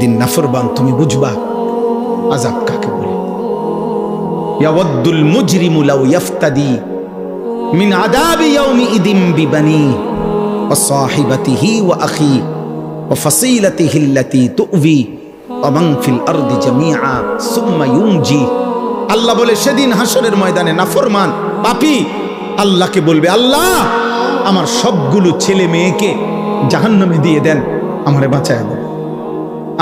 সেদিন নাফরমান তুমি বুঝবা আযাব কাকে বলে। ইয়াওয়াদ্দুল মুজরিমু লাউ ইফতাদি মিন আযাবি ইয়াউমিইদিন বিবানি ওয়া সাহিবাতিহি ওয়া আখি ওয়া ফাসিলাতিহি আল্লাতী তু'বি ওয়া মান ফিল আরদি জামিআ সুম্মা ইউনজি। আল্লাহ বলে সেদিন হাসরের ময়দানে নাফরমান পাপী আল্লাহকে বলবে, আল্লাহ আমার সবগুলো ছেলে মেয়েকে জাহান্নামে দিয়ে দেন, আমারে বাঁচায় দেন।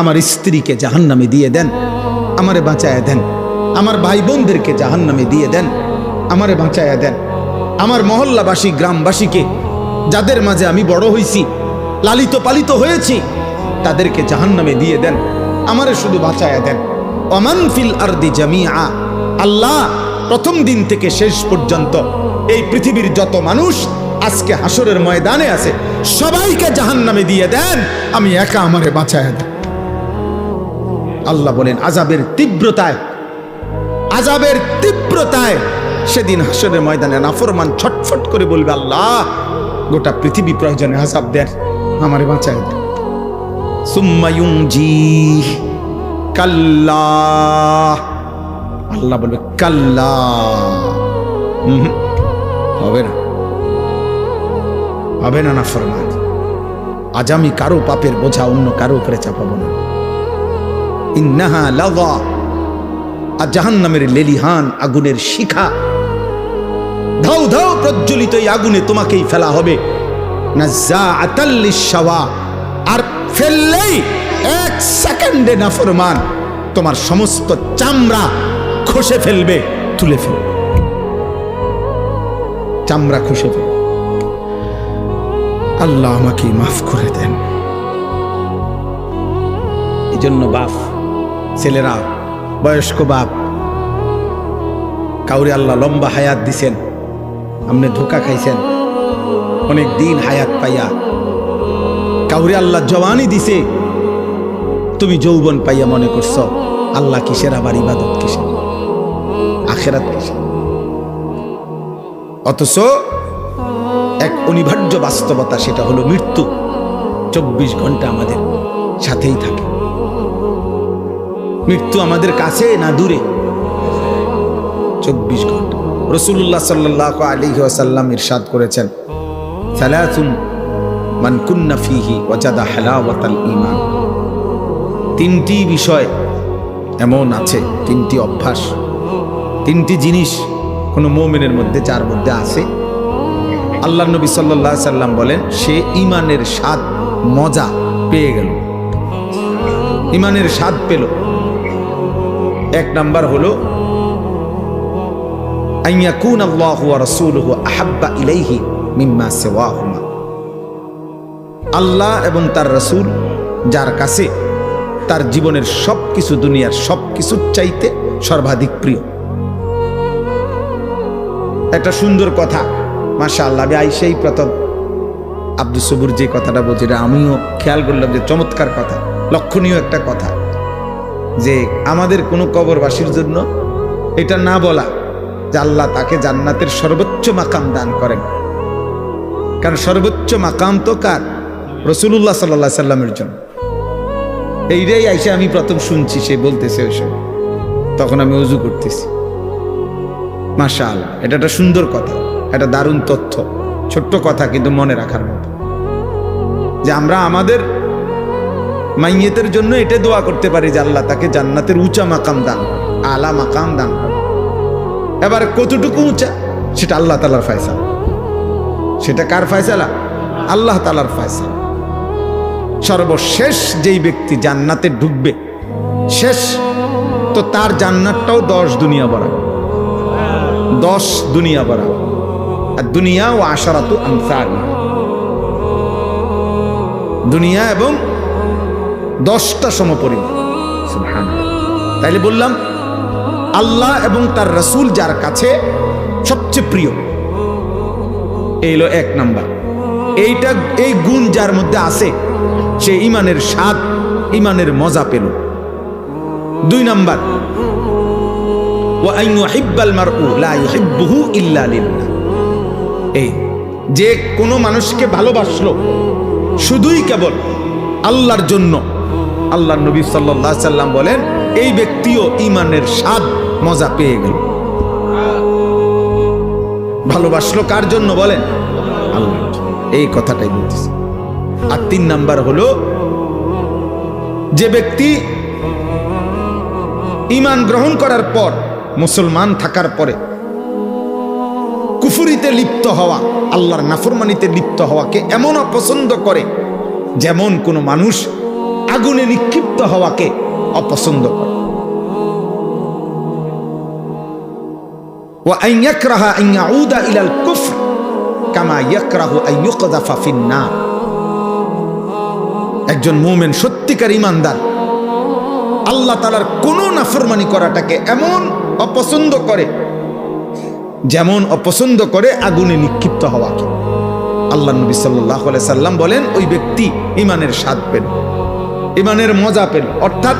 আমার স্ত্রীকে জাহান্নামে দিয়ে দেন, আমারে বাঁচায় দেন। আমার ভাই বোনদেরকে জাহান্নামে দিয়ে দেন, আমারে বাঁচায় দেন। আমার মহল্লাবাসী গ্রামবাসীকে, যাদের মাঝে আমি বড় হয়েছি, লালিত পালিত হয়েছি, তাদেরকে জাহান্নামে দিয়ে দেন, আমারে শুধু বাঁচায় দেন। ওমান ফিল আরদি জামিআ, আল্লাহ প্রথম দিন থেকে শেষ পর্যন্ত এই পৃথিবীর যত মানুষ আজকে হাসরের ময়দানে আছে সবাইকে জাহান্নামে দিয়ে দেন, আমি একা আমারে বাঁচায় দেন। আল্লাহ বলেন আযাবের তীব্রতায় সেদিন হাসরের ময়দানে নাফরমান ছটফট করে বলবে, আল্লাহ গোটা পৃথিবী প্রয়োজনে আযাব দেন, আমারে বাঁচায় দেন। সুম্মা ইউনজি, কাল্লা, আল্লাহ বলবে কাল্লা, হবে না নাফরমান। আজ আমি কারো পাপের বোঝা অন্য কারো উপরে চাপাবো না। ইন্নাহা লাযা, আর জাহান্নামের লেলিহান আগুনের শিখা ধাউ ধাউ প্রজ্বলিত এই আগুনে তোমাকেই ফেলা হবে। নাযাআতাল লিশাওয়া, আর ফেললেই এক সেকেন্ডে নাফরমান তোমার সমস্ত চামড়া খসে ফেলবে, তুলে ফেলবে, চামড়া খসে ফেলবে। আল্লাহ আমাকে মাফ করে দেন। এই জন্য বাপ, ছেলেরা, বয়স্ক বাপ, কাউরে আল্লাহ লম্বা হায়াত দিছেন, আপনি ধোকা খাইছেন অনেক দিন হায়াত পাইয়া। কাউরে আল্লাহ জওয়ানি দিছে, তুমি যৌবন পাইয়া মনে করছো আল্লাহ কিসের, আবার ইবাদত কিসের, আখিরাত কিসের। অথচ এক অনিবার্য বাস্তবতা, সেটা হলো মৃত্যু 24 ঘন্টা আমাদের সাথেই থাকে। মৃত্যু আমাদের কাছে না দূরে? 24 ঘন্টা। রাসূলুল্লাহ সাল্লাল্লাহু আলাইহি ওয়াসাল্লাম ইরশাদ করেছেন, সালাতুন মান কুন্না ফীহি ওয়াজাদা হালাওয়াতাল ঈমান। তিনটি বিষয় এমন আছে, তিনটি অভ্যাস, তিনটি জিনিস কোন মুমিনের মধ্যে, যার মধ্যে আছে, আল্লাহর নবী সাল্লাল্লাহু আলাইহি সাল্লাম বলেন সে ঈমানের স্বাদ মজা পেয়ে গেল, ঈমানের স্বাদ পেল। এক নাম্বার হলো আইয়াকুন আল্লাহু ওয়া রাসূলুহু আহাব্বা ইলাইহি মিম্মা সিওয়াহুমা। আল্লাহ এবং তার রাসূল যার কাছে তার জীবনের সবকিছু, দুনিয়ার সবকিছুর চাইতে সর্বাধিক প্রিয়। একটা সুন্দর কথা, মাশাআল্লাহ। আমি আইসাই প্রথম আব্দুস সবুর যে কথাটা বলছি, আমিও খেয়াল করলাম যে চমৎকার কথা, লক্ষণীয় একটা কথা, যে আমাদের কোনো কবরবাসীর জন্য এটা না বলা যে আল্লাহ তাকে জান্নাতের সর্বোচ্চ মাকাম দান করেন। কারণ সর্বোচ্চ মাকাম তো কার? রাসূলুল্লাহ সাল্লাল্লাহু আলাইহি সাল্লামের জন্য। এইটাই আইসা আমি প্রথম শুনছি, সে বলতেছে ওই সময়, তখন আমি ওযু করতেছি। মাশাআল্লাহ, এটা একটা সুন্দর কথা, একটা দারুণ তথ্য, ছোট্ট কথা কিন্তু মনে রাখার মতো, যে আমরা আমাদের মাইয়েতের জন্য এটা দোয়া করতে পারি যে আল্লাহ তাকে জান্নাতের উঁচা মাকাম দান, আলা মাকাম দান করে। এবার কতটুকু উঁচা সেটা আল্লাহ তাআলার ফয়সালা। সেটা কার ফয়সালা? আল্লাহ তাআলার ফয়সালা। সর্বশেষ যেই ব্যক্তি জান্নাতে ঢুকবে, শেষ, তো তার জান্নাতটাও 10 দুনিয়া বরাবর, 10 দুনিয়া বরাবর। আর দুনিয়া ও আশারাতু আমসাল, দুনিয়া এবং 10টা সমপরিমাণ। সুবহানাল্লাহ। তাইলে বললাম আল্লাহ এবং তার রাসূল যার কাছে সবচেয়ে প্রিয়, এই হলো এক নাম্বার। এইটা, এই গুণ যার মধ্যে আছে, সে ঈমানের স্বাদ, ঈমানের মজা পেল। 2 নাম্বার, ওয়া আন ইউহিব্বাল মারউ লা ইউহিব্বুহু ইল্লা লিল্লাহ। এই যে কোনো মানুষকে ভালোবাসলো শুধুই কেবল আল্লাহর জন্য, আল্লাহ নবী সাল্লাল্লাহু আলাইহি সাল্লাম বলেন এই ব্যক্তিও ঈমানের স্বাদ মজা পেয়ে গেল। ভালোবাসলো কার জন্য বলেন? আল্লাহ। এই কথাটাই বলতেছি। আর 3 নাম্বার হলো যে ব্যক্তি ঈমান গ্রহণ করার পর, মুসলমান থাকার পরে কুফরিতে লিপ্ত হওয়া, আল্লাহর নাফরমানিতে লিপ্ত হওয়াকে এমন অপছন্দ করে যেমন কোন মানুষ আগুনে নিক্ষিপ্ত হওয়াকে অপছন্দ করে। ওয়া আন ইয়াকরাহা আন ইয়াউদা ইলাল কুফর কামা ইয়াকরাহু আন ইউকযাফা ফিন-নার। একজন মুমিন সত্যিকার ঈমানদার আল্লাহ তাআলার কোনো নাফরমানি করাটাকে এমন অপছন্দ করে যেমন অপছন্দ করে আগুনে নিক্ষিপ্ত হওয়াকে। আল্লাহ নবী সাল্লাল্লাহু আলাইহি সাল্লাম বলেন ওই ব্যক্তি ঈমানের স্বাদ পেল, ঈমানের মজা পেল। অর্থাৎ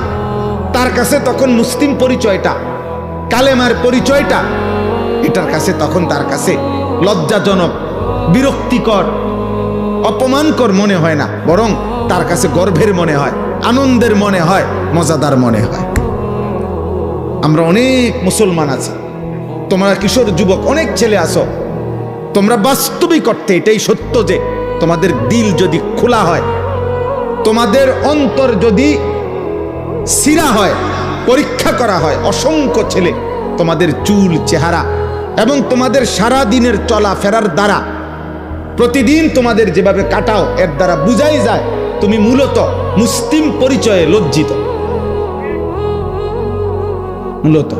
তার কাছে তখন মুসলিম পরিচয়টা, কালেমার পরিচয়টা, এটার কাছে তখন তার কাছে লজ্জাজনক, বিরক্তিকর, অপমানকর মনে হয় না, বরং তার কাছে গর্বের মনে হয়, আনন্দের মনে হয়, মজাদার মনে হয়। আমরা অনেক মুসলমান আছি, তোমরা কিশোর যুবক অনেক ছেলে আছো, তোমরা বাস্তবিক অর্থে এটাই সত্য যে তোমাদের দিল যদি খোলা হয়, তোমাদের অন্তর যদি সিরা হয়, পরীক্ষা করা হয়, অসংখ্য ছেলে তোমাদের চুল, চেহারা এবং তোমাদের সারা দিনের চলা ফেরার দ্বারা, প্রতিদিন তোমাদের যেভাবে কাটাও, এর দ্বারা বুঝাই যায় তুমি মূলত মুসলিম পরিচয়ে লজ্জিত। মূলত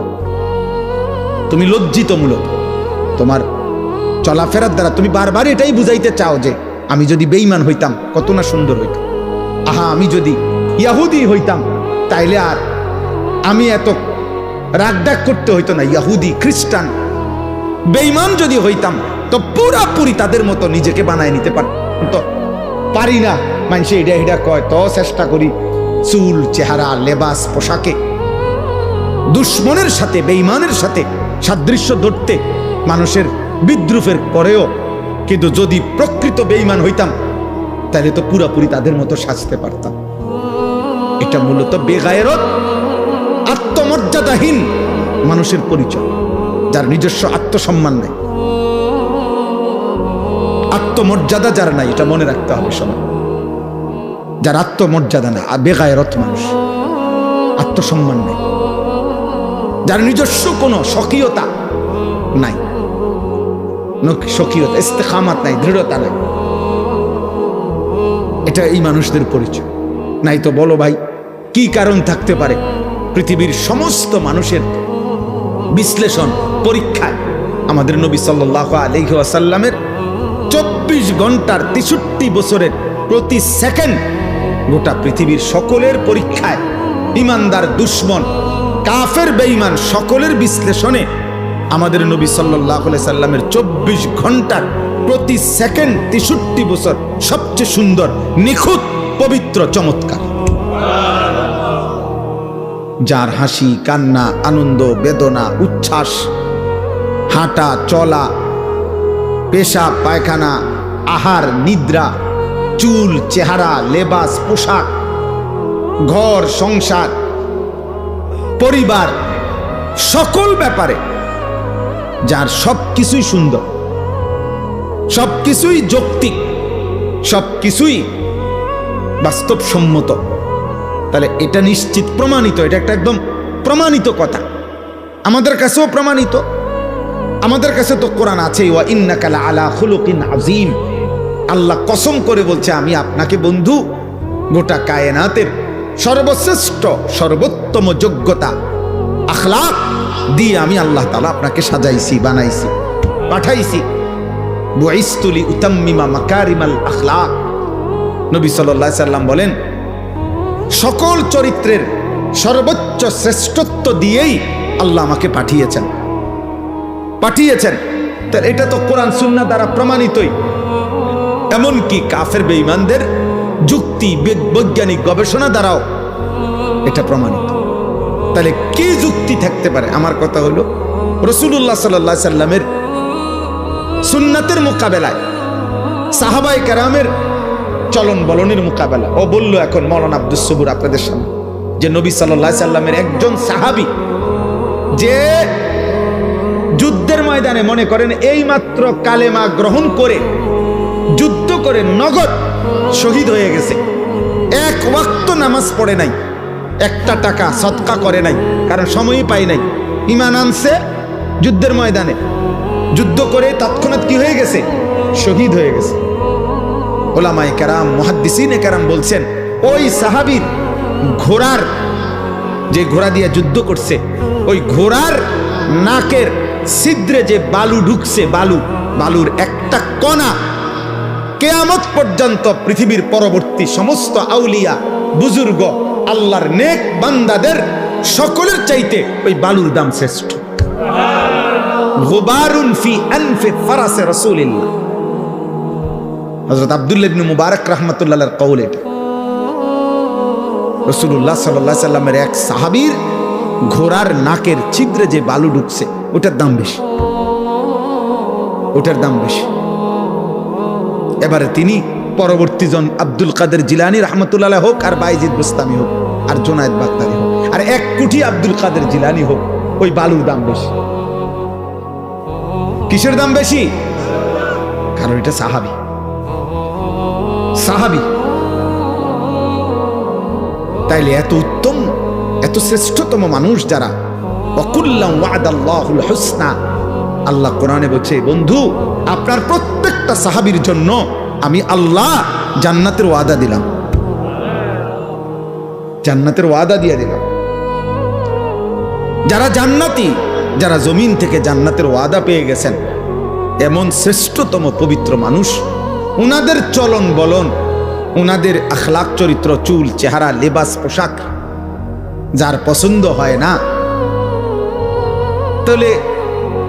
তুমি লজ্জিত, মূলত তোমার চলাফেরার দ্বারা তুমি বারবার এটাই বুঝাইতে চাও যে আমি যদি বেঈমান হইতাম কত না সুন্দর হইতাম, আহা আমি যদি ইহুদি হইতাম তাইলে আর আমি এত রাগডাক করতে হইতো না। ইহুদি, খ্রিস্টান, বেঈমান যদি হইতাম তো পুরাপুরি তাদের মতো নিজেকে বানায় নিতে পারতো, পারি না। মানুষে এটা এটা কয় তো চেষ্টা করি চুল, চেহারা, লেবাস, পোশাকে দুশ্মনের সাথে, বেঈমানের সাথে সাদৃশ্য ধরতে মানুষের বিদ্রুপের পরেও, কিন্তু যদি প্রকৃত বেঈমান হইতাম তাহলে তো পুরাপুরি তাদের মতো সাজতে পারতাম। এটা মূলত বেগায়রত, আত্মমর্যাদাহীন মানুষের পরিচয়, যার নিজস্ব আত্মসম্মান নাই, আত্মমর্যাদা যার নাই, এটা মনে রাখতে হবে সবাই। যার আত্মমর্যাদা নাই, বেগায়রত মানুষ, আত্মসম্মান নাই, যার নিজস্ব কোনো স্বকীয়তা নাই, স্বকীয়তা, ইস্তেকামাত নাই, দৃঢ়তা নাই, এটা এই মানুষদের পরিচয়। নাই তো বলো ভাই কি কারণ থাকতে পারে? পৃথিবীর সমস্ত মানুষের বিশ্লেষণ, পরীক্ষায় আমাদের নবী সাল্লাল্লাহু আলাইহি ওয়াসাল্লামের 24 ঘন্টার 63 বছরের প্রতি সেকেন্ড গোটা পৃথিবীর সকলের পরীক্ষায়, ইমানদার, দুশ্মন, কাফের, বেঈমান সকলের বিশ্লেষণে আমাদের নবী সাল্লাল্লাহু আলাইহি সাল্লামের 24 ঘন্টার প্রতি সেকেন্ড 63 বছর সবচেয়ে সুন্দর, নিখুঁত, পবিত্র, চমৎকার। যার হাসি, কান্না, আনন্দ, বেদনা, উচ্ছ্বাস, হাঁটা, চলা, পেশাব, পায়খানা, আহার, নিদ্রা, চুল, চেহারা, লেবাস, পোশাক, ঘর, সংসার, পরিবার, সকল ব্যাপারে যার সবকিছুই সুন্দর, সবকিছুই যৌক্তিক, সবকিছুই বাস্তবসম্মত, তাহলে এটা নিশ্চিত প্রমাণিত, এটা একটা একদম প্রমাণিত কথা, আমাদের কাছেও প্রমাণিত। আমাদের কাছে তো কোরআন আছে, ওয়া ইন্নাকা লাআলা খুলুকিন আযীম। আল্লাহ কসম করে বলছে আমি আপনাকে বন্ধু গোটা কায়নাতের সর্বশ্রেষ্ঠ, সর্বোত্তম যোগ্যতা, আখলাক দিয়ে আমি আল্লাহ তাআলা আপনাকে সাজাইছি, বানাইছি, পাঠাইছি। বুইসতু লিউতাম্মিমা মাকারিমাল আখলাক। নবী সাল্লাল্লাহু আলাইহি সাল্লাম বলেন সকল চরিত্রের সর্বোচ্চ শ্রেষ্ঠত্ব দিয়েই আল্লাহ আমাকে পাঠিয়েছেন। তাহলে এটা তো কোরআন সুন্নাহ দ্বারা প্রমাণিতই। এমনকি কাফের বেঈমানদের যুক্তি, বৈজ্ঞানিক গবেষণা দ্বারাও এটা প্রমাণিত। তাহলে কি যুক্তি থাকতে পারে? আমার কথা হলো রাসূলুল্লাহ সাল্লাল্লাহু আলাইহি সাল্লামের সুন্নাতের মোকাবেলায় সাহাবায়ে কেরামের চলন বলনের মোকাবেলা। ও বলল এখন মৌলানা আব্দুস সবুর আপনাদের সামনে যে নবী সাল্লাল্লাহু আলাইহি সাল্লামের একজন সাহাবী যে যুদ্ধের ময়দানে মনে করেন এই মাত্র কালেমা গ্রহণ করে যুদ্ধ করে নগদ শহীদ হয়ে গেছে, এক ওয়াক্ত নামাজ পড়ে নাই, একটা টাকা সদকা করে নাই, কারণ সময়ই পাই নাই, ঈমান আনছে যুদ্ধের ময়দানে, যুদ্ধ করে তৎক্ষণাৎ কি হয়ে গেছে, শহীদ হয়ে গেছে। ওলামায়ে কেরাম মুহাদ্দিসিনে কেরাম বলছেন ওই সাহাবীর ঘোড়ার, যে ঘোড়া দিয়ে যুদ্ধ করছে, ওই ঘোড়ার নাকের ছিদ্রে যে বালু ঢুকছে, বালুর একটা কণা কিয়ামত পর্যন্ত পৃথিবীর পরবর্তী সমস্ত আউলিয়া বুজুর্গ আল্লাহর নেক বান্দাদের সকলের চাইতে ওই বালুর দাম শ্রেষ্ঠ। গুবারুন ফি আনফি ফারাসে রাসূলিল্লাহ, হযরত আব্দুল্লাহ ইবনে মুবারক রাহমাতুল্লাহর কওল এটা। রাসূলুল্লাহ সাল্লাল্লাহু আলাইহি সাল্লামের এক সাহাবীর ঘোড়ার নাকের ছিদ্রে যে বালু ঢুকছে ওটার দাম বেশি, ওটার দাম বেশি। এবারে তিনি পরবর্তী জন আব্দুল কাদের জিলানী রাহমাতুল্লাহ হোক, আর বাইজিদ বুস্তামি হোক, আর জুনায়েদ বাগদাদি হোক, আর 1 কোটি আব্দুল কাদের জিলানী হোক, ওই বালুর দাম বেশি। কিসের দাম বেশি? কারণ এটা সাহাবী, সাহাবী। তাইলে এত উত্তম, এত শ্রেষ্ঠতম মানুষ যারা, ওয়াকুল্লাম ওয়াদাল্লাহুল হুসনা, আল্লাহ কোরআনে বলছে বন্ধু আপনার প্রত্যেকটা সাহাবীর জন্য আমি আল্লাহ জান্নাতের ওয়াদা দিলাম, জান্নাতের ওয়াদা দিয়ে দিলাম। যারা জান্নাতি, যারা জমিন থেকে জান্নাতের ওয়াদা পেয়ে গেছেন, এমন শ্রেষ্ঠতম পবিত্র মানুষ, উনাদের চলন বলন, উনাদের আখলাক চরিত্র, চুল চেহারা লেবাস পোশাক যার পছন্দ হয় না, তাহলে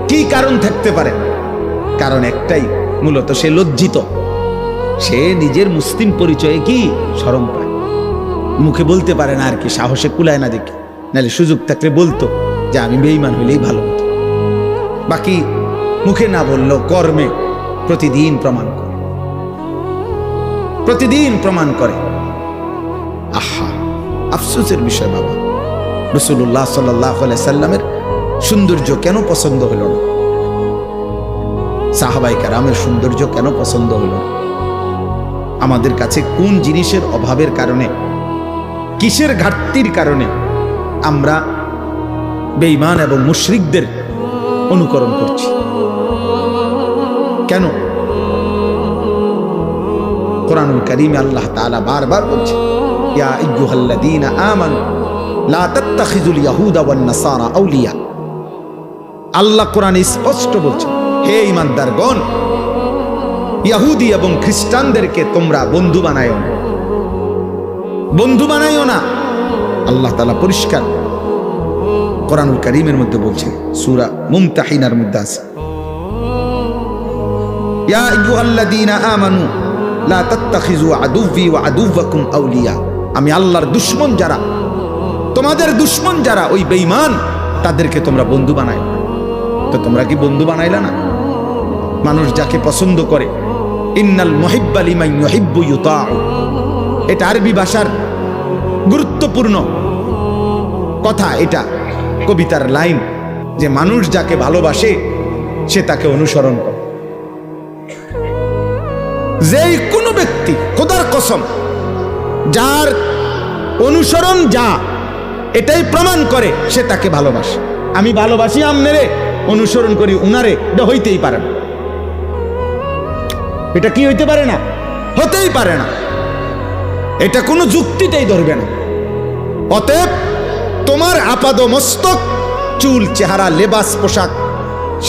কি কারণ থাকতে পারে? কারণ একটাই, মূলত সে লজ্জিত, সে নিজের মুসলিম পরিচয়ে কি শরম পায়, মুখে বলতে পারে না আর কি, সাহসে কুলায় না দেখে, নাহলে সুযোগ থাকলে বলতো যে আমি বেঈমান হইলেই ভালো হতো। বাকি মুখে না বললেও কর্মে প্রতিদিন প্রমাণ করে, প্রতিদিন প্রমাণ করে। আহা, আফসোসের বিষয় বাবা, রাসূলুল্লাহ সাল্লাল্লাহু আলাইহি সাল্লামের সৌন্দর্য কেন পছন্দ হলো না? সাহাবায়ে কেরামের সৌন্দর্য কেন পছন্দ হলো না? আমাদের কাছে কোন জিনিসের অভাবের কারণে, কিসের ঘাটতির কারণে আমরা বেঈমান এবং মুশরিকদের অনুকরণ করছি? কেন? কোরআনুল কারীমে আল্লাহ তাআলা বারবার বলছে, ইয়া আইয়ুহাল্লাযীনা আমানু লা তাত্তাখিযুল ইয়াহুদা ওয়ান নাসারা আউলিয়া। আল্লাহ কোরআনে স্পষ্ট বলছে, হে ঈমানদারগণ, ইহুদি এবং খ্রিস্টানদেরকে তোমরা বন্ধু বানায়ো না, বন্ধু বানায়ো না। আল্লাহ তাআলা পরিষ্কার কোরআনুল কারীমের মধ্যে বলছে, সূরা মুমতাহিনার মধ্যে আছে, ইয়া আইয়ুহাল্লাযীনা আমানু লা তাত্তাখিযু আদুव्বি ওয়া আদুव्বাকুম আউলিয়া। আমি আল্লাহর দুশমন যারা, তোমাদের দুশমন যারা, ওই বেঈমান, তাদেরকে তোমরা বন্ধু বানায়। তো তোমরা কি বন্ধু বানাইলা না? মানুষ যাকে পছন্দ করে, ইন্নাল মুহিব্বা লিমান ইউহিব্বু ইউতাউ, এটা আরবি ভাষার গুরুত্বপূর্ণ কথা, এটা কবিতার লাইন, যে মানুষ যাকে ভালোবাসে সে তাকে অনুসরণ করে। যেই কোনো ব্যক্তি, খোদার কসম, যার অনুসরণ যা এটাই প্রমাণ করে সে তাকে ভালোবাসে। আমি ভালোবাসি আমনেরে, অনুসরণ করি উনারে, এটা হইতেই পারে না। এটা কি হইতে পারে না? হতেই পারে না। এটা কোনো যুক্তিতেই ধরবে না। অতএব তোমার আপাদ মস্তক, চুল চেহারা লেবাস পোশাক,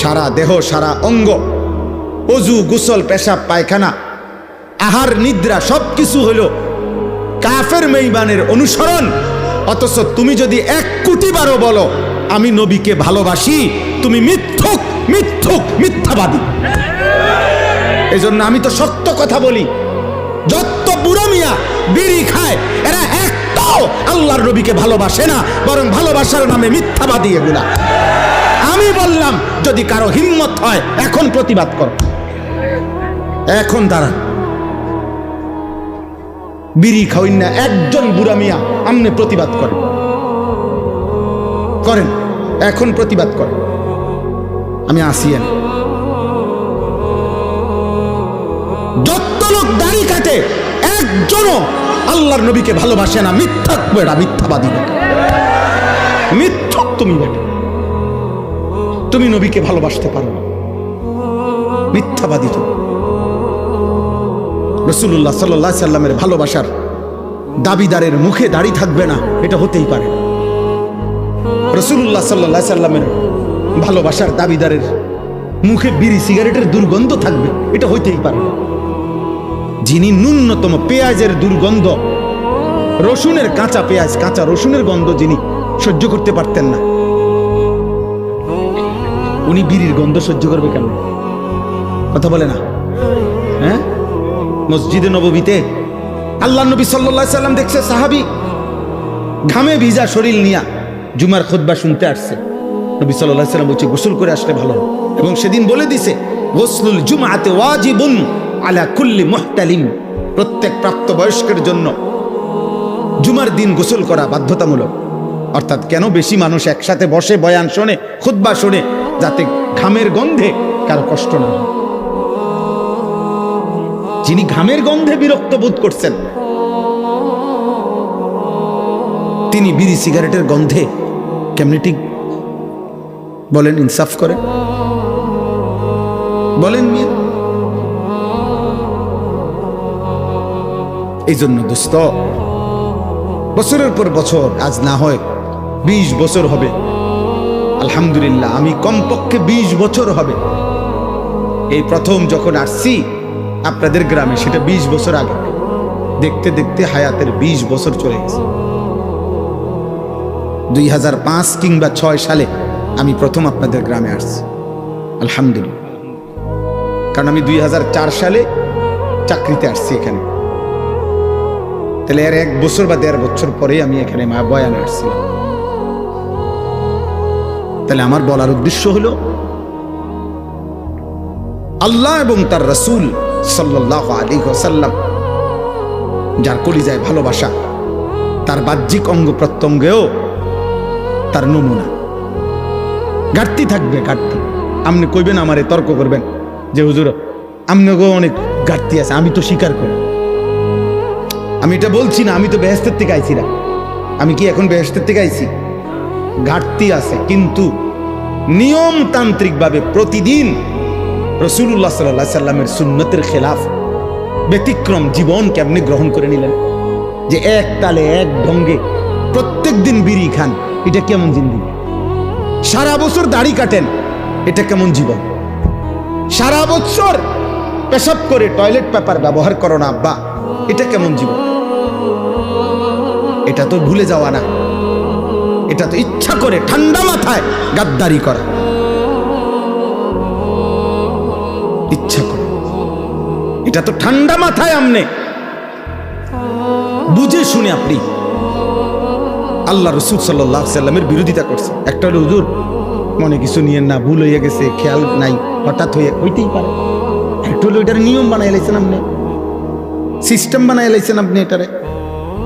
সারা দেহ সারা অঙ্গ, অজু গোসল পেশাব পায়খানা আহার নিদ্রা সবকিছু হলো কাফের বেঈমানের অনুসরণ। অথচ তুমি যদি 1 কোটি বারও বলো আমি নবীকে ভালোবাসি, তুমি মিথ্যুক, মিথ্যুক, মিথ্যাবাদী। এই জন্য আমি তো সত্য কথা বলি। যত বুড়ো মিয়া বিড়ি খায় এরা একটাও আল্লাহর নবীকে ভালোবাসে না, বরং ভালোবাসার নামে মিথ্যাবাদী এগুলা। আমি বললাম যদি কারো হিম্মত হয় এখন প্রতিবাদ করো, এখন দাঁড়ান। বিড়ি খাওয়াইন না একজন বুড়া মিয়া আমনে প্রতিবাদ করেন, করেন, এখন প্রতিবাদ করেন। আমি আসিয়েন যত লোক দাড়ি কাটে একজনও আল্লাহর নবীকে ভালোবাসে না, মিথ্যা বেটা, মিথ্যাবাদী বেটা, মিথ্যক তুমি বেটা, তুমি নবীকে ভালোবাসতে পারো না, মিথ্যাবাদী তুমি। রাসূলুল্লাহ সাল্লাল্লাহু আলাইহি সাল্লামের ভালোবাসার দাবিদারের মুখে দাড়ি থাকবে না, এটা হতেই পারে না। রাসূলুল্লাহ সাল্লাল্লাহু আলাইহি সাল্লামের ভালোবাসার দাবিদারের মুখে বিড়ি সিগারেটের দুর্গন্ধ থাকবে, এটা হইতেই পারে না। যিনি ন্যূনতম পেঁয়াজের দুর্গন্ধ, রসুনের কাঁচা পেঁয়াজ, কাঁচা রসুনের গন্ধ যিনি সহ্য করতে পারতেন না, উনি বিড়ির গন্ধ সহ্য করবে কেমন? কথা বলে না? হ্যাঁ, মসজিদে নববীতে আল্লাহ নবী সাল্লাল্লাহু আলাইহি সাল্লাম দেখছে সাহাবী ঘামে ভিজা শরীর নিয়া জুমার খুতবা শুনতে আসছে। নবী সাল্লাল্লাহু আলাইহি সাল্লাম বলছে গোসল করে আসলে ভালো, এবং সেদিন বলে দিছে গোসলুল জুমআতে ওয়াজিবুন আলা কুল্লি মুহতালিম, প্রত্যেক প্রাপ্তবয়স্কের জন্য জুমার দিন গোসল করা বাধ্যতামূলক। অর্থাৎ কেন বেশি মানুষ একসাথে বসে বয়ান শোনে, খুতবা শোনে, যাতে ঘামের গন্ধে কারো কষ্ট না হয়। যিনি ঘামের গন্ধে বিরক্ত বোধ করছেন, তিনি বিড়ি সিগারেটের গন্ধে কেমনি ঠিক বলেন? ইনসাফ করে বলেন মিয়া। এই জন্য দোস্ত, বছরের পর বছর, আজ না হয় 20 বছর হবে, আলহামদুলিল্লাহ, আমি কমপক্ষে 20 বছর হবে এই প্রথম যখন আসছি আপনাদের গ্রামে, সেটা 20 বছর আগে। দেখতে দেখতে হায়াতের 20 বছর চলে গেছে। 2005 কিংবা 6 সালে আমি প্রথম আপনাদের গ্রামে আসছি, আলহামদুলিল্লাহ। কারণ আমি 2004 সালে চাকরিতে আসছি এখানে, তাহলে এর 1 বছর বা 1.5 বছর পরে আমি এখানে মা বয়ানে আসছিলাম। তাহলে আমার বলার উদ্দেশ্য হলো, আল্লাহ এবং তার রাসূল সাল্লাল্লাহু আলাইহি ওয়াসাল্লাম যার কলিজায় ভালোবাসা, তার বাহ্যিক অঙ্গ প্রত্যঙ্গেও তার নমুনা। ঘাটতি থাকবে, ঘাটতি। আপনি কইবেন, আমারে তর্ক করবেন যে হুজুর আপনাকেও অনেক ঘাটতি আছে, আমি তো স্বীকার করি। আমি এটা বলছি না, আমি তো বেহেশতের থেকে আইছি না। আমি কি এখন বেহেশতের থেকে আইছি? ঘাটতি আছে, কিন্তু নিয়মতান্ত্রিকভাবে প্রতিদিন রাসূলুল্লাহ সাল্লাল্লাহু আলাইহি সাল্লামের সুন্নতের খেলাফ, ব্যতিক্রম জীবন কেমনে গ্রহণ করে নিলেন, যে এক তালে এক ঢঙ্গে প্রত্যেক দিন বিড়ি খান, এটা কেমন জিন্দেগি? সারা বছর দাড়ি কাটেন, এটা কেমন জীবন? সারা বছর পেশাব করে টয়লেট পেপার ব্যবহার করো না আব্বা, এটা কেমন জীবন? এটা তো ভুলে যাওয়া না, এটা তো ইচ্ছা করে ঠান্ডা মাথায় গাদ্দারি করা, ইচ্ছা করে। এটা তো ঠান্ডা মাথায় আমনে বুঝে শুনে আপনি আল্লাহ রাসূল সাল্লাল্লাহু আলাইহি সাল্লামের বিরোধিতা করছে। একটা হলো হুজুর মনে কিছু নিয়েন না, ভুল হয়ে গেছে, খেয়াল নাই, হঠাৎ হইতেই পারে। একটা হলো এটার নিয়ম বানাই লাইছেন আপনি, সিস্টেম বানাই লাইছেন আপনি, এটারে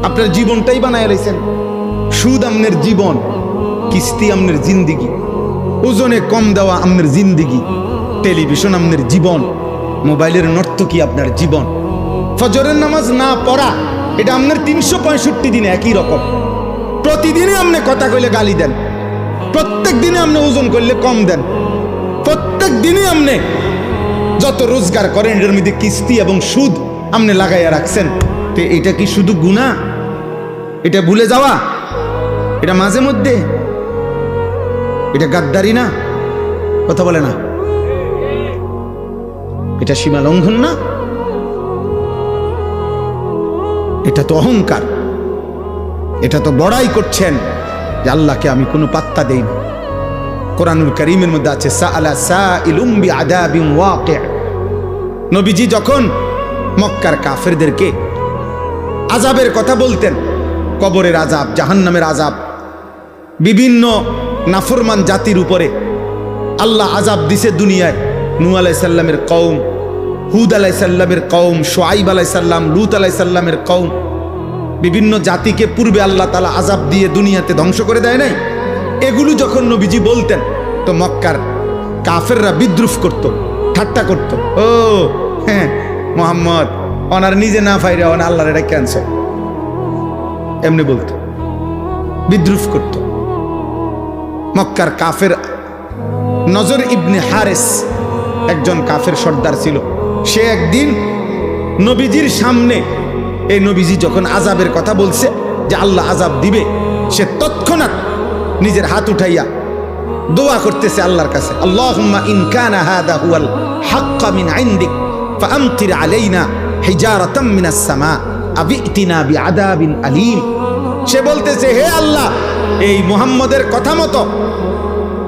আপনার জীবনটাই বানাই লাইছেন। সুদ আমনের জীবন, কিস্তি আমনের জিন্দিগি, ওজনে কম দেওয়া আমনের জিন্দিগি, টেলিভিশন আমনের জীবন, মোবাইলের নর্তকী আপনার জীবন, ফজরের নামাজ না পড়া, এটা আপনার 365 দিনে একই রকম। প্রতিদিনে আপনি কথা কইলে গালি দেন, প্রত্যেক দিনে আপনি ওজন করলে কম দেন, প্রত্যেক দিনে আপনি যত রোজগার করেন এটার মধ্যে কিস্তি এবং সুদ আপনি লাগাইয়া রাখছেন। তো এটা কি শুধু গুনাহ? এটা ভুলে যাওয়া? এটা মাঝে মধ্যে? এটা গাদ্দারি না? কথা বলে না? এটা সীমা লঙ্ঘন না? এটা তো অহংকার, এটা তো বড়াই করছেন যে আল্লাহকে আমি কোনো পাত্তা দেই না। কোরআনুল কারীমের মধ্যে আছে সাআলা সাইলুম বিআযাবিন ওয়াকি'। নবীজি যখন মক্কার কাফেরদেরকে আযাবের কথা বলতেন, কবরের আযাব, জাহান্নামের আযাব, বিভিন্ন নাফরমান জাতির উপরে আল্লাহ আযাব দিছে দুনিয়ায়। নূহ আলাইহিস সালামের কওম, হুদ আলাইহিস সালামের কওম, শুআইব আলাইহিস সালাম, লূত আলাইহিস সালামের কওম, বিভিন্ন জাতিকে পূর্বে আল্লাহ তাআলা আযাব দিয়ে দুনিয়াতে ধ্বংস করে দেয় নাই, এগুলো যখন নবীজি বলতেন তো মক্কার কাফেররা বিদ্রুপ করত, ঠাট্টা করত। ও হ্যাঁ, মোহাম্মদ ওনার নিজে না পাইরে ওনা আল্লাহর এটা ক্যান্সার, এমনি বলতো, বিদ্রুপ করত। মক্কার কাফের নজর ইবনে হারেস একজন কাফের সর্দার ছিল। সে একদিন নবীজির সামনে, এই নবীজি যখন আযাবের কথা বলছে যে আল্লাহ আযাব দিবে, সে তৎক্ষণাৎ নিজের হাত উঠাইয়া দোয়া করতেছে আল্লাহর কাছে, আল্লাহুম্মা ইন কানা হাদা হুয়াল হাক্কা মিন ইনদিক ফাআমতির আলাইনা হিজারাতাম মিনাস সামা আবিতিনা বিআযাবিন আলীম। সে বলতেছে, হে আল্লাহ, এই মুহাম্মদের কথা মতো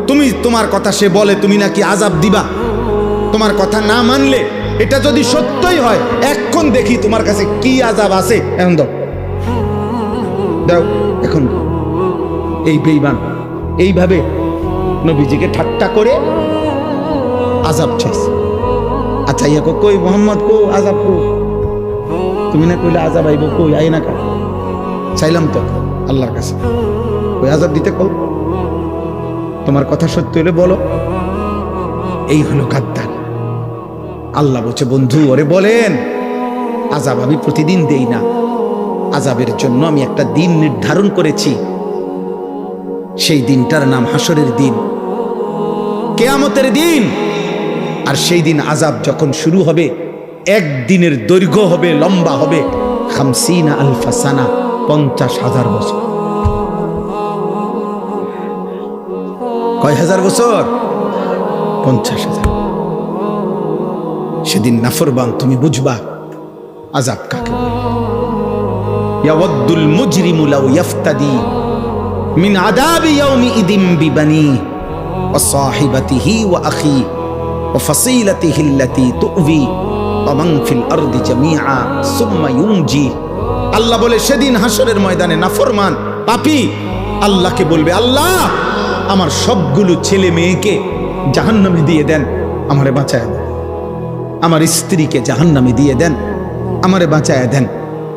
তুমি, তোমার কথা সে বলে তুমি নাকি আযাব দিবা, তোমার কথা না মানলে এটা যদি সত্যই হয় এখন দেখি তোমার কাছে কি আযাব আছে, এখন দাও দাও এখন। এই বেঈমান এইভাবে নবীজিকে ঠাট্টা করে আযাব চাইছে। আচ্ছা ইয়া কই মোহাম্মদ কো আযাব কো, তুমি না কইলে আযাব আইব, কই আই না কা, চাইলাম তো আল্লাহর কাছে, ওই আযাব দিতে কও, তোমার কথা সত্য হলে বলো। এই হলো গাদ্দার। আল্লাহ বলছে, বন্ধু ওরে বলেন আযাব আমি প্রতিদিন দেই না, আযাবের জন্য আমি একটা দিন নির্ধারণ করেছি, সেই দিনটার নাম হাসরের দিন, কিয়ামতের দিন। আর সেই দিন আযাব যখন শুরু হবে, একদিনের দৈর্ঘ্য হবে, লম্বা হবে 50 আলফা সানা, 50,000 বছর। কয় হাজার বছর? 50,000। সেদিন নাফরমান তুমি বুঝবা আযাব কাকে বলে। ইয়াওয়াদ্দুল মুজরিমু লাউ ইফতাদি মিন আযাবি ইয়াউমি ইদিম বিবানি ওয়া সাহিবাতিহি ওয়া আখি ওয়া ফাসিলাতিহি আল্লাতী তু'বি ওয়া মান ফিল আরদি জামিআ সুম্মা ইউনজি। আল্লাহ বলে সেদিন হাসরের ময়দানে নাফরমান পাপী আল্লাহকে বলবে, আল্লাহ আমার সবগুলো ছেলে মেয়েকে জাহান্নামে দিয়ে দেন, আমারে বাঁচায় দেন। আমার স্ত্রীকে জাহান্নামে দিয়ে দেন, আমারে বাঁচায় দেন।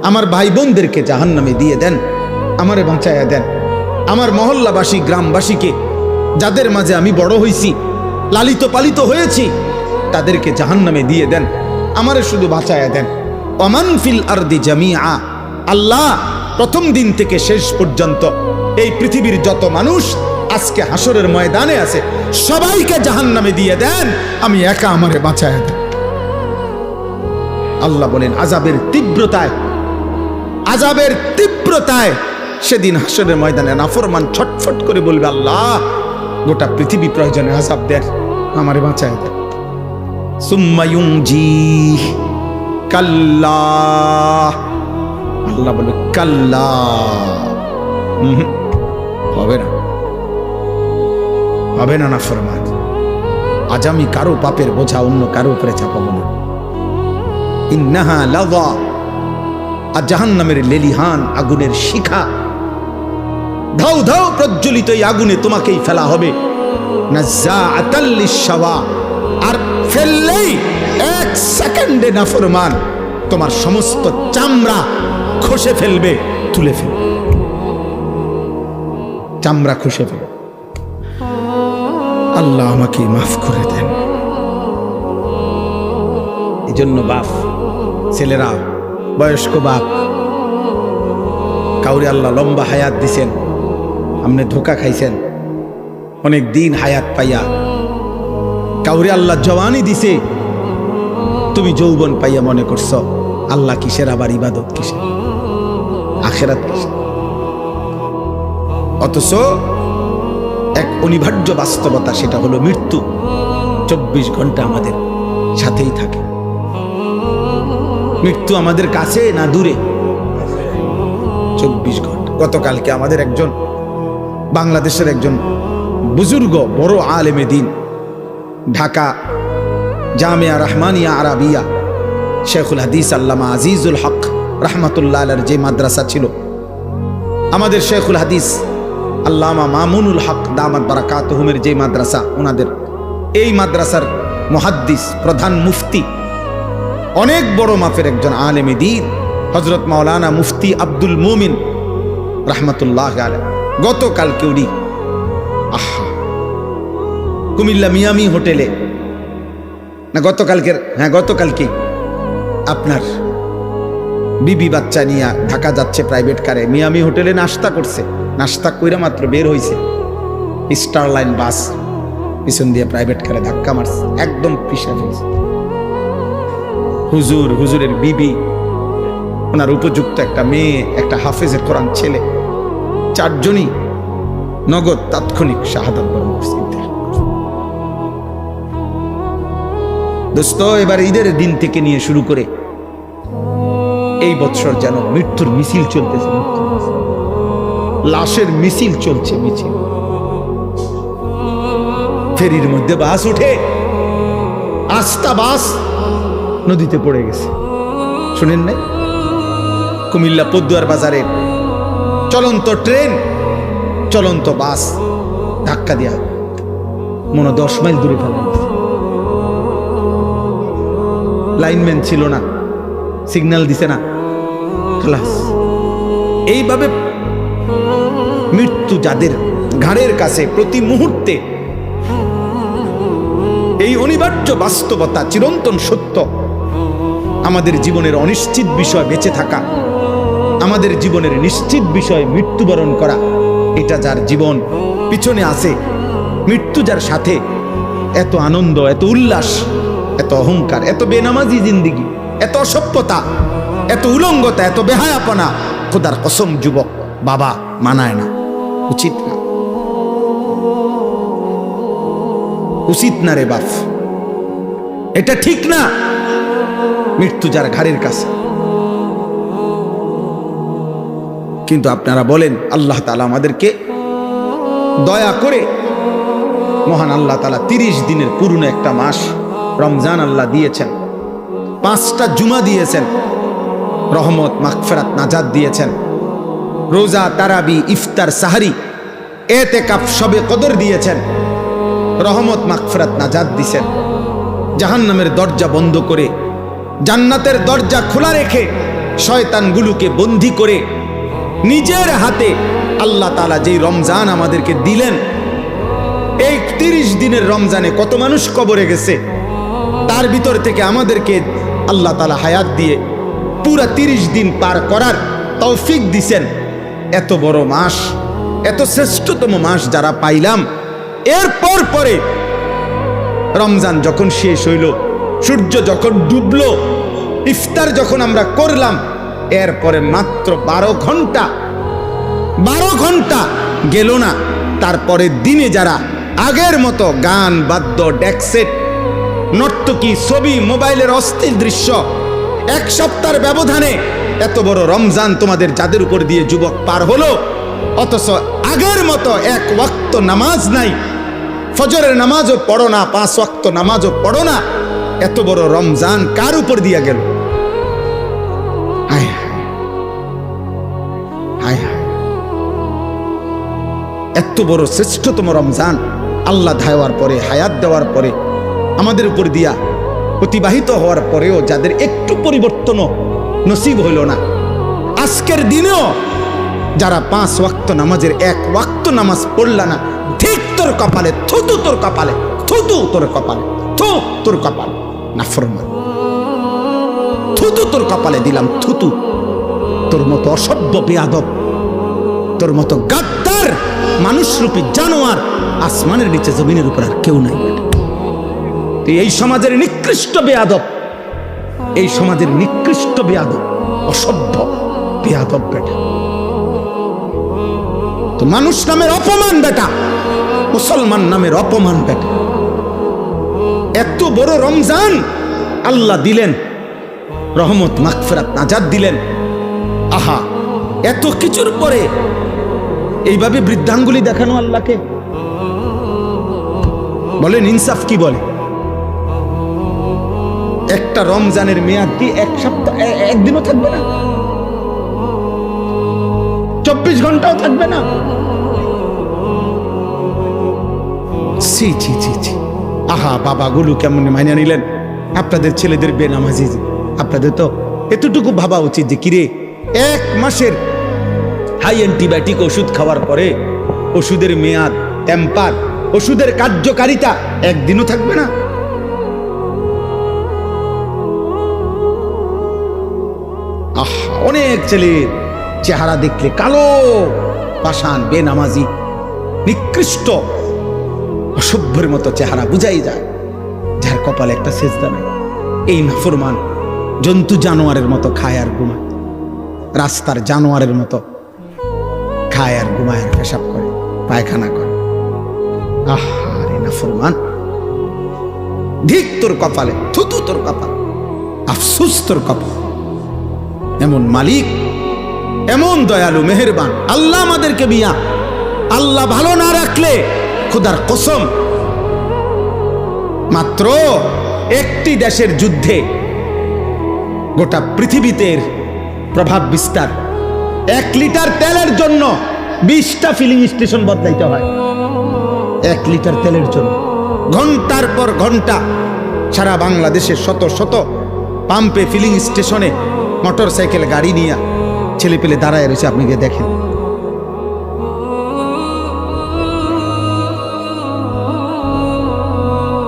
আমার ভাই বোনদেরকে জাহান্নামে দিয়ে দেন, আমারে বাঁচায় দেন। আমার মহল্লাবাসী গ্রামবাসীকে, যাদের মাঝে আমি বড় হয়েছি, লালিত পালিত হয়েছি, তাদেরকে জাহান্নামে দিয়ে দেন, আমারে শুধু বাঁচায় দেন। ওমান ফিল আরদি জামিআ, আল্লাহ প্রথম দিন থেকে শেষ পর্যন্ত এই পৃথিবীর যত মানুষ আজকে হাসরের ময়দানে আছে সবাইকে জাহান্নামে দিয়ে দেন, আমি একা আমারে বাঁচায় দেন। আল্লাহ বলেন আযাবের তীব্রতায়, আযাবের তীব্রতায় সেদিন হাসরের ময়দানে নাফরমান ছটফট করে বলবে, আল্লাহ গোটা পৃথিবী প্রয়োজনে আযাব দেন, আমারে বাঁচায় দেন। সুম্মা ইউনজি কাল্লা, আল্লাহ বলে কাল্লা, হবে না, হবে না নাফরমান। আজ আমি কারো পাপের বোঝা অন্য কারো উপরে চাপাবো না। ইন্নাহা লাযা, আর জাহান্নামের লেলিহান আগুনের শিখা ধাউ ধাউ প্রজ্বলিত এই আগুনে তোমাকেই ফেলা হবে। নাযাআতাল লিশাওয়া, আর ফেললেই 1 সেকেন্ডে নাফরমান তোমার সমস্ত চামড়া খসে ফেলবে, তুলে ফেলবে, চামড়া খসে ফেলবে। আল্লাহ আমাকে মাফ করে দেন। এই জন্য বাপ, ছেলেরা, বয়স্ক বাপ, কাউরে আল্লাহ লম্বা হায়াত দিছেন, আপনি ধোকা খাইছেন অনেক দিন হায়াত পাইয়া। কাউরে আল্লাহ জওয়ানি দিছে, তুমি যৌবন পাইয়া মনে করছো আল্লাহ কিসের, আবার ইবাদত কিসের, আখিরাত কিসের। অথচ এক অনিবার্য বাস্তবতা, সেটা হলো মৃত্যু 24 ঘন্টা আমাদের সাথেই থাকে। মৃত্যু আমাদের কাছে না দূরে? 24 ঘন্টা। গতকালকে আমাদের একজন বাংলাদেশের একজন বুজুর্গ বড় আলেমে দ্বীন, ঢাকা জামিয়া রহমানিয়া আরাবিয়া শেখুল হাদিস আল্লামা আজিজুল হক রহমাতুল্লাহ আলাইহির যে মাদ্রাসা ছিল, আমাদের শেখুল হাদিস আল্লামা মামুনুল হক দামাত বারাকাতুহুমের যে মাদ্রাসা, ওনাদের এই মাদ্রাসার মুহাদ্দিস, প্রধান মুফতি, অনেক বড় মাপের একজন আলেমে দ্বীন, হযরত মাওলানা মুফতি আব্দুল মুমিন রাহমাতুল্লাহ আলাইহি গতকালকে উনি আহা কুমিল্লা মিয়ামি হোটেলে না গতকালকে আপনার বিবি বাচ্চা নিয়ে ঢাকা যাচ্ছে প্রাইভেট কারে, মিয়ামি হোটেলে নাস্তা করছে, নাস্তা কইরা মাত্র বের হইছে, স্টার লাইন বাস পিছন দিয়ে প্রাইভেট কারে ধাক্কা মারছে, একদম পিষে ফেলছে। হুজুরের বিবি, ওনার উপযুক্ত একটা মেয়ে, একটা হাফেজে কোরআন ছেলে, চারজনই নগদ তাৎক্ষণিক শাহাদাত বরণ করছে। দোস্ত, এবার ঈদের দিন থেকে নিয়ে শুরু করে এই বছর যেন মৃত্যুর মিছিল চলতেছে, লাশের মিছিল চলছে, মিছিল। ফেরির মধ্যে বাস উঠে, আস্তা বাস নদীতে পড়ে গেছে, শুনেন নাই? কুমিল্লা পদ্মুয়ার বাজারে চলন্ত ট্রেন, চলন্ত বাস ধাক্কা দিয়া মনে 10 মাইল দূরে ফেলা গেছে। লাইনম্যান ছিল না, সিগন্যাল দিছে না, খালাস। এইভাবে মৃত্যু যাদের ঘাড়ের কাছে প্রতি মুহূর্তে, এই অনিবার্য বাস্তবতা, চিরন্তন সত্য, আমাদের জীবনের অনিশ্চিত বিষয় বেঁচে থাকা, আমাদের জীবনের নিশ্চিত বিষয় মৃত্যুবরণ করা, এটা যার জীবন পিছনে আছে, মৃত্যু যার সাথে, এত আনন্দ, এত উল্লাস, এত অহংকার, এত বেনামাজি জিন্দিগি, এত অসভ্যতা, এত উলঙ্গতা, এত বেহায়াপনা, খোদার কসম যুবক বাবা মানায় না, উচিত না, উচিত না রে বাপ, এটা ঠিক না। মৃত্যু যার ঘাড়ের কাছে। কিন্তু আপনারা বলেন, আল্লাহ তাআলা আমাদেরকে দয়া করে, মহান আল্লাহ তাআলা 30 দিনের পুরনো একটা মাস রমজান আল্লাহ দিয়েছেন, 5টা জুমা দিয়েছেন, রহমত মাগফিরাত নাজাত দিয়েছেন, রোজা, তারাবি, ইফতার, সাহারি, এতেকাফ, শবে কদর দিয়েছেন, রহমত মাগফিরাত নাজাত দিয়েছেন। জাহান্নামের দরজা বন্ধ করে জান্নাতের দরজা খোলা রেখে শয়তানগুলোকে বন্দী করে নিজের হাতে আল্লাহ তাআলা যেই রমজান আমাদেরকে দিলেন, এই 30 দিনের রমজানে কত মানুষ কবরে গেছে, তার ভিতর থেকে আমাদেরকে আল্লাহ তাআলা হায়াত দিয়ে পুরা 30 দিন পার করার তৌফিক দিছেন। এত বড় মাস, এত শ্রেষ্ঠতম মাস যারা পাইলাম, এরপর পরে রমজান যখন শেষ হইল, সূর্য যখন ডুবলো, ইফতার যখন আমরা করলাম, এরপরে মাত্র 12 ঘন্টা গেল না, তারপরে দিনে যারা আগের মতো গান, বাদ্য, ডেকসেট, নর্তকী, ছবি, মোবাইলের অস্থির দৃশ্য, 1 সপ্তাহের ব্যবধানে এত বড় রমজান তোমাদের যাদের উপর দিয়ে যুবক পার হলো, অথচ আগের মতো 1 ওয়াক্ত নামাজ নাই, ফজরের নামাজও পড়ো না, 5 ওয়াক্ত নামাজও পড়ো না, এত বড় রমজান কার উপর দিয়া গেল? হায় হায় হায়, এত বড় শ্রেষ্ঠতম রমজান আল্লাহ দেওয়ার পরে, হায়াত দেওয়ার পরে, আমাদের উপর দিয়া অতিবাহিত হওয়ার পরেও যাদের একটু পরিবর্তনও নসিব হইল না, আজকের দিনেও যারা 5 ওয়াক্ত নামাজের 1 ওয়াক্ত নামাজ পড়লা না, ঠিক তোর কপালে, থুতু তোর কপালে, থুতু তোর কপালে, থু তোর কপালে, নাফরমান, থুতু তোর কপালে দিলাম, থুতু। তোর মতো অসভ্য বেয়াদব, তোর মতো গাদ্দার মানুষরূপী জানোয়ার আসমানের নিচে জমিনের উপর আর কেউ নাই। তুই এই সমাজের নিকৃষ্ট বেয়াদব, এই সমাজের নিকৃষ্ট বেয়াদব, অসভ্য বেয়াদব বেটা, তো মানুষ নামের অপমান বেটা, মুসলমান নামের অপমান বেটা। এত বড় রমজান আল্লাহ দিলেন, রহমত মাগফিরাত নাজাত দিলেন, আহা, এত কিছুর পরে এইভাবে বৃদ্ধাঙ্গুলি দেখানো আল্লাহকে, বলেন ইনসাফ কি বলে? একটা রমজানের মেয়াদ কি 1 সপ্তাহ, 1 দিনও থাকবে না, 24 ঘন্টাও থাকবে না। ছি ছি ছি ছি, আহা, বাবাগুলো কেমন মাইনা নিলেন? আপনাদের ছেলেদের বেনামাজি, আপনাদের তো এতটুকু ভাবা উচিত যে কিরে 1 মাসের হাই অ্যান্টিবায়োটিক ওষুধ খাওয়ার পরে ওষুধের মেয়াদ, টেম্পার, ওষুধের কার্যকারিতা একদিনও থাকবে না। অনেক ছেলের চেহারা দেখলে কালো, পাষাণ, বেনামাজি, নিকৃষ্ট, অসভ্যের মতো চেহারা বুঝাই যায়, যার কপালে একটা সেজদা নাই। এই নাফরমান জন্তু জানোয়ারের মতো খায় আর ঘুমায়, রাস্তার জানোয়ারের মতো খায় আর ঘুমায় আর পেশাব করে, পায়খানা করে। আরে নাফরমান, ধিক তোর কপালে, থুতু তোর কপাল, আফসোস তোর কপাল। এমন মালিক, এমন দয়ালু, মেহেরবান আল্লাহ আমাদেরকে মিয়া আল্লাহ ভালো না রাখলে খোদার কসম মাত্র একটি দেশের যুদ্ধে গোটা পৃথিবীতে প্রভাব বিস্তার। 1 লিটার তেলের জন্য 20টা ফিলিং স্টেশন বদলাইতে হয়। 1 লিটার তেলের জন্য ঘন্টার পর ঘন্টা সারা বাংলাদেশের শত শত পাম্পে, ফিলিং স্টেশনে মোটর সাইকেল গাড়ি নিয়ে ছেলে পেলে দাঁড়ায় রয়েছে। আপনি গিয়ে দেখেন।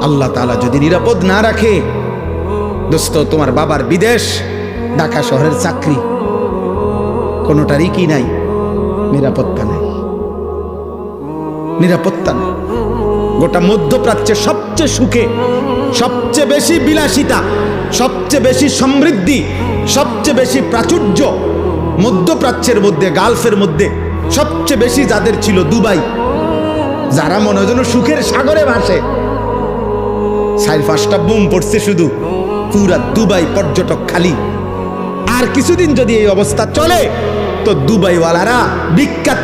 আল্লাহ তাআলা যদি নিরাপদ না রাখে, দোস্ত, তোমার বাবার বিদেশ, ঢাকা শহরের চাকরি, কোনোটারই কি নাই, নিরাপত্তা নাই, নিরাপত্তা নেই। গোটা মধ্যপ্রাচ্যে সবচেয়ে সুখে, সবচেয়ে বেশি বিলাসিতা, সবচেয়ে বেশি সমৃদ্ধি, সবচেয়ে বেশি প্রাচুর্য মধ্যপ্রাচ্যের মধ্যে, গালফের মধ্যে সবচেয়ে বেশি যাদের ছিল দুবাই, যারা মনে হয় যেন সুখের সাগরে ভাসে। 4-5টা বুম পড়ছে শুধু, পুরা দুবাই পর্যটক খালি। আর কিছুদিন যদি এই অবস্থা চলে তো দুবাইওয়ালারা বিখ্যাত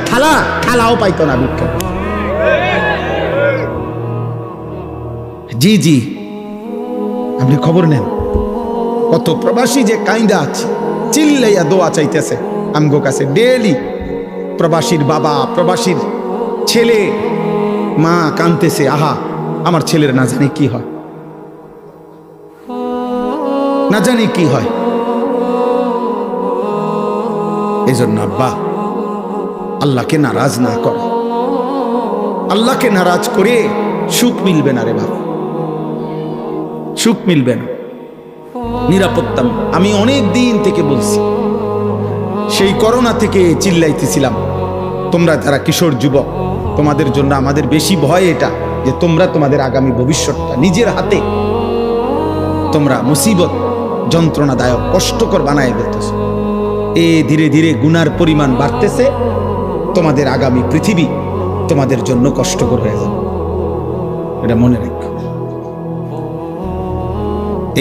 থালাও পাইতো না। বিখ্যাত, জি জি, আপনি খবর নেন কত প্রবাসী যে কাইন্দা আছে, চিল্লাইয়া দোয়া চাইতেছে আমগো কাছে ডেইলি। প্রবাসীর বাবা, প্রবাসীর ছেলে, মা কাঁদতেছে, আহা আমার ছেলের না জানি কি হয়, না জানি কি হয়। এই জন্য আব্বা, আল্লাহকে নারাজ না করো। আল্লাহকে নারাজ করে সুখ মিলবে না রে বাবা, সুখ মিলবে না, নিরাপত্তা। আমি অনেক দিন থেকে বলছি, সেই করোনা থেকে চিল্লাইতেছিলাম, তোমরা যারা কিশোর যুবক, তোমাদের জন্য আমাদের বেশি ভয় এটা যে তোমরা তোমাদের আগামী ভবিষ্যৎটা নিজের হাতে তোমরা মুসিবত, যন্ত্রণাদায়ক, কষ্টকর বানায় ফেলতেছ। ধীরে ধীরে গুনার পরিমাণ বাড়তেছে, তোমাদের আগামী পৃথিবী তোমাদের জন্য কষ্টকর হয়ে যাবে, এটা মনে রাখো।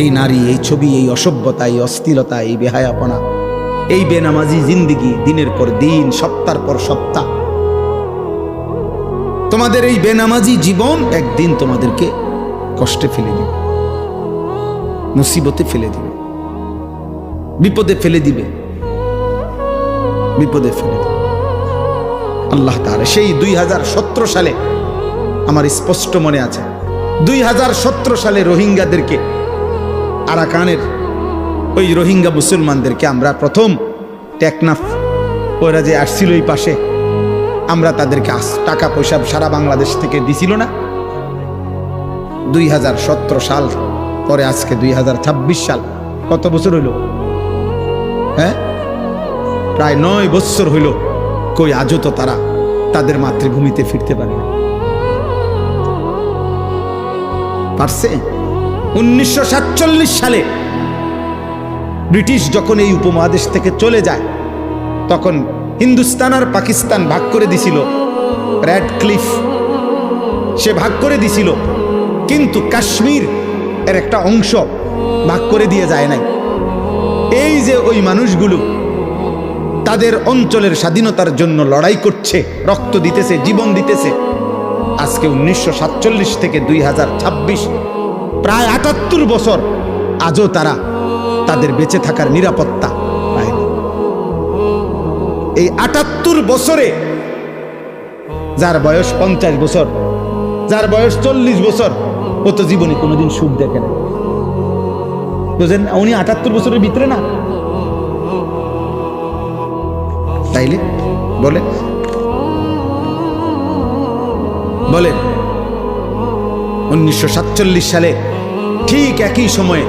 এই নারী, এই ছবি, এই অসভ্যতা, এই অশ্লীলতা, এই বেহায়াপনা, এই বেনামাজি জিন্দিগি, দিনের পর দিন, সপ্তাহের পর সপ্তাহ, তোমাদের এই বেনামাজি জীবন একদিন তোমাদেরকে কষ্টে ফেলে দিবে, মুসিবতে ফেলে দিবে, বিপদে ফেলে দিবে, বিপদে ফেলে দিবে। আল্লাহ তাআলা সেই 2017 সালে, আমার স্পষ্ট মনে আছে, 2017 সালে রোহিঙ্গাদেরকে, আরাকানের ওই রোহিঙ্গা মুসলমানদেরকে আমরা প্রথম টেকনাফ, ওরা যে আসছিল এই পাশে, আমরা তাদেরকে টাকা পয়সা সারা বাংলাদেশ থেকে দিছিল না। 2017 সাল পরে আজকে 2026 সাল, কত বছর হইল? হ্যাঁ, প্রায় 9 বছর হইল। কই আজও তো তারা তাদের মাতৃভূমিতে ফিরতে পারে না। পারছে? 1947 সালে ব্রিটিশ যখন এই উপমহাদেশ থেকে চলে যায়, তখন হিন্দুস্তান আর পাকিস্তান ভাগ করে দিছিল। রেড ক্লিফ সে ভাগ করে দিছিল, কিন্তু কাশ্মীর এর একটা অংশ ভাগ করে দিয়ে যায় নাই। এই যে ওই মানুষগুলো তাদের অঞ্চলের স্বাধীনতার জন্য লড়াই করছে, রক্ত দিতেছে, জীবন দিতেছে, আজকে 1947 থেকে 2026 প্রায় 78 বছর, আজও তারা তাদের বেঁচে থাকার নিরাপত্তা পায় না। এই 78 বছরে যার বয়স 50 বছর, যার বয়স 40 বছর, ও তো জীবনে কোনোদিন সুখ দেখে না। বুঝেন? উনি 78 বছরের ভিতরে না, তাইলে বলেন বলেন 1947 সালে ঠিক একই সময়ে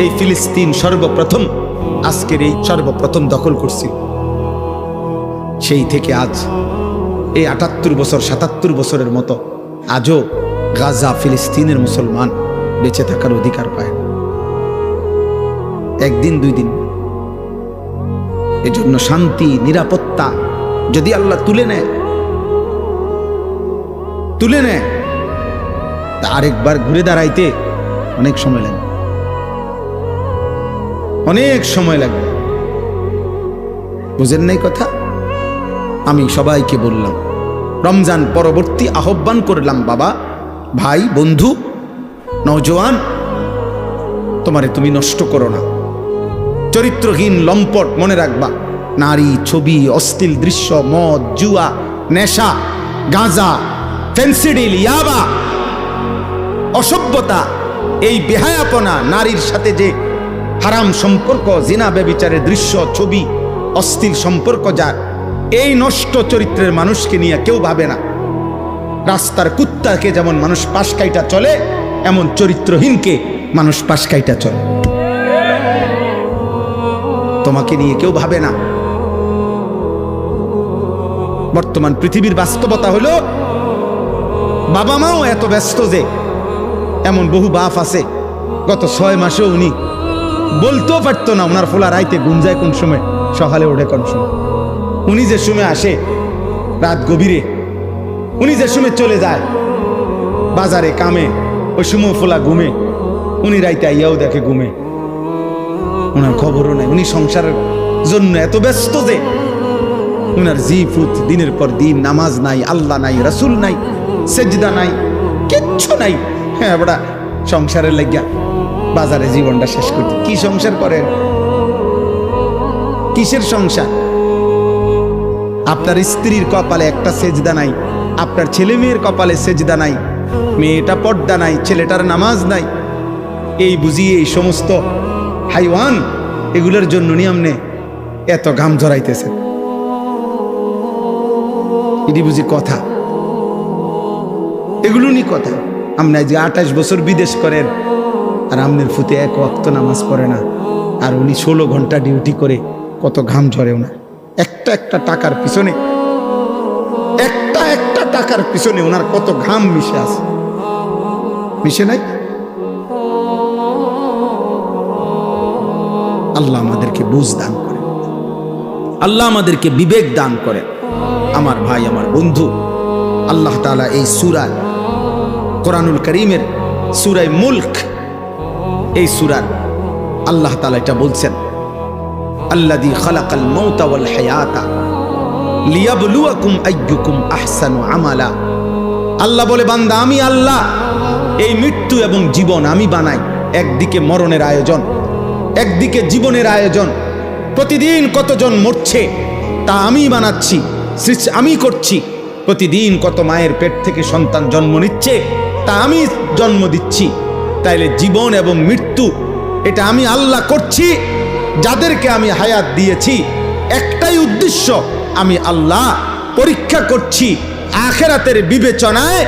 এই ফিলিস্তিন সর্বপ্রথম আজকের এই সর্বপ্রথম দখল করছিল। সেই থেকে আজ এই 78 বছর 77 বছরের মতো আজও গাজা ফিলিস্তিনের মুসলমান বেঁচে থাকার অধিকার পায় না, একদিন দুই দিন। এজন্য শান্তি নিরাপত্তা যদি আল্লাহ তুলে নেয় তা আরেকবার ঘুরে দাঁড়াইতে অনেক সময় লাগবে, অনেক সময় লাগবে। বুঝেন নাই কথা? আমি সবাইকে বললাম, রমজান পরবর্তী আহ্বান করলাম, বাবা, ভাই, বন্ধু, নওজোয়ান, তোমারে তুমি নষ্ট করো না। চরিত্রহীন লম্পট মনে রাখবা, নারী, ছবি, অশ্লীল দৃশ্য, মদ, জুয়া, নেশা, গাঁজা, ফেন্সিডিল, ইয়াবা, অসভ্যতা, এই বেহায়াপনা, নারীর সাথে যে হারাম সম্পর্ক, জিনা ব্যভিচারের দৃশ্য, ছবি, অশ্লীল সম্পর্ক, যার এই নষ্ট চরিত্রের মানুষকে নিয়ে কেউ ভাবে না। রাস্তার কুত্তাকে যেমন মানুষ পাশ কাইটা চলে, এমন চরিত্রহীনকে মানুষ পাশ কাইটা চলে। তোমাকে নিয়ে কেউ ভাবে না। বর্তমান পৃথিবীর বাস্তবতা হলো, বাবা মাও এত ব্যস্ত যে, এমন বহু বাপ আছে গত 6 মাসেও উনি বলতেও পারতো না ওনার ফোলা রাইতে গুঞ্জায় কোন সময়, সকালে ওঠে কোন সময়, উনি যে সময় আসে রাত গভীরে, উনি যে সময় চলে যায় বাজারে কামে, ওই সময় ফোলা ঘুমে, উনি রাইতে আইয়াও দেখে ঘুমে, ওনার খবরও নাই। উনি সংসারের জন্য এত ব্যস্ত যে উনার জিফুত দিনের পর দিন, নামাজ নাই, আল্লাহ নাই, রাসূল নাই, সেজদা নাই, কিচ্ছু নাই। হ্যাঁ বড়া সংসারের লাগিয়া বাজারে জীবনটা শেষ করতে। কি সংসার করেন? কিসের সংসার? আপনার স্ত্রীর কপালে একটা সেজদা নাই, আপনার ছেলে মেয়ের কপালে সেজদা নাই, মেয়েটা পর্দা নাই, ছেলেটার নামাজ নাই। এই বুঝিয়ে এই সমস্ত হাইওয়ান, এগুলোর জন্য নিয়মনে এত ঘাম ঝরাইতেছে। এটি বুঝি কথা? এগুলো নি কথা? আপনি যে 28 বছর বিদেশ করেন আর আপনার ফুতে এক ওয়াক্ত নামাজ পড়ে না, আর উনি 16 ঘন্টা ডিউটি করে, কত ঘাম ঝরে ওনার। একটা একটা টাকার পিছনে, একটা একটা টাকার পিছনে ওনার কত ঘাম মিশে আছে, মিশে নাই? আল্লাহ আমাদেরকে বুঝ দান করেন, আল্লাহ আমাদেরকে বিবেক দান করেন। আমার ভাই, আমার বন্ধু, আল্লাহ তাআলা এই সূরা কোরআনুল কারীমের সূরা মুলক, এই সূরার আল্লাহ তাআলা এটা বলছেন, আল্লাযী খালাকাল মাউতা ওয়াল হায়াতা লিয়াবলুয়াকুম আইয়ুকুম আহসানু আমালা। আল্লাহ বলে, বান্দা, আমি আল্লাহ এই মৃত্যু এবং জীবন আমি বানাই। একদিকে মরণের আয়োজন, একদিকে জীবনের আয়োজন। প্রতিদিন কতজন মরছে তা আমি বানাচ্ছি, সৃষ্টি আমি করছি। প্রতিদিন কত মায়ের পেট থেকে সন্তান জন্ম নিচ্ছে তা আমি জন্ম দিচ্ছি। তাইলে জীবন এবং মৃত্যু এটা আমি আল্লাহ করছি। যাদেরকে আমি হায়াত দিয়েছি একটাই উদ্দেশ্য, আমি আল্লাহ পরীক্ষা করছি আখিরাতের বিবেচনায়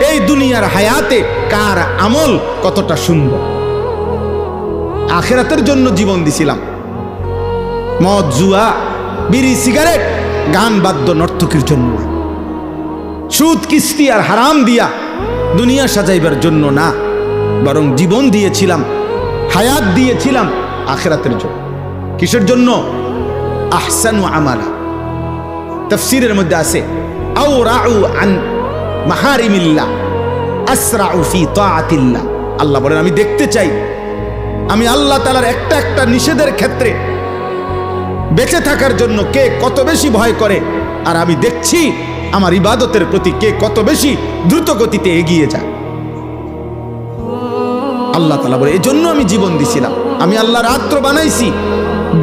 এই দুনিয়ার হায়াতে কার আমল কতটা সুন্দর। আখিরাতের জন্য জীবন দিছিলাম। মদ, জুয়া, বিড়ি, সিগারেট, গান, বাদ্য, নর্তকীর জন্য না। সুদ, কিস্তি আর হারাম দিয়া দুনিয়া সাজাইবার জন্য না, বরং জীবন দিয়েছিলাম, হায়াত দিয়েছিলাম আখিরাতের জন্য। কিসের জন্য? আহসানু আমালা। তাফসীরের মধ্যে আছে, আও রাউ আন মাহারিমিল্লাহ আসরাউ ফি তাআতিল্লাহ। আল্লাহ বলেন, আমি দেখতে চাই আমি আল্লাহ তাআলার একটা একটা নিষেধের ক্ষেত্রে বেঁচে থাকার জন্য কে কত বেশি ভয় করে, আর আমি দেখছি আমার ইবাদতের প্রতি কে কত বেশি দ্রুত গতিতে এগিয়ে যায়। আল্লাহ তাআলা বলে, এই জন্য আমি জীবন দিছিলাম। আমি আল্লাহ রাত্র বানাইছি,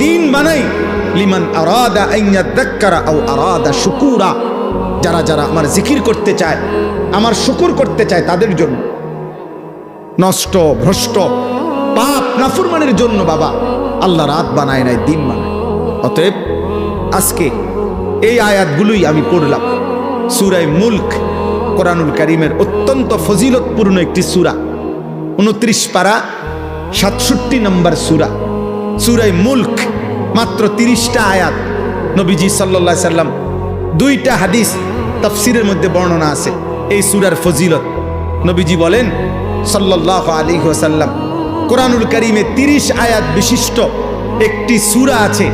দিন বানাই, লিমান আরাদা আন ইয়াযাক্কারা আও আরাদা শুকুরা। যারা যারা আমার জিকির করতে চায়, আমার শুকর করতে চায়, তাদের জন্য। নষ্ট, ভ্রষ্ট, পাপ, নাফরমানের জন্য বাবা আল্লাহ রাত বানায় নাই, দিন বানায়। অতএব আজকে এই আয়াতগুলোই আমি পড়লাম। সূরা মুলক কোরআনুল কারীমের অত্যন্ত ফজিলতপূর্ণ একটি সূরা, 29 পারা 67 নম্বর সূরা। সূরা মুলক মাত্র 30টা আয়াত। নবীজি সাল্লাল্লাহু আলাইহি সাল্লাম, 2টা হাদিস তাফসীরের মধ্যে বর্ণনা আছে এই সূরার ফজিলত। নবীজি বলেন সাল্লাল্লাহু আলাইহি ওয়াসাল্লাম, কোরআনুল কারীমে 30 আয়াত বিশিষ্ট একটি সূরা আছে।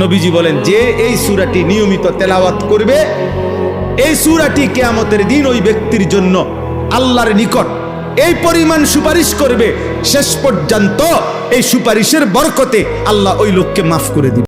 নবীজি বলেন, যে এই সূরাটি নিয়মিত তেলাওয়াত করবে, এই সূরাটি কিয়ামতের দিন ওই ব্যক্তির জন্য আল্লাহর নিকট এই পরিমাণ সুপারিশ করবে, শেষ পর্যন্ত এই সুপারিশের বরকতে আল্লাহ ওই লোককে মাফ করে দিবে।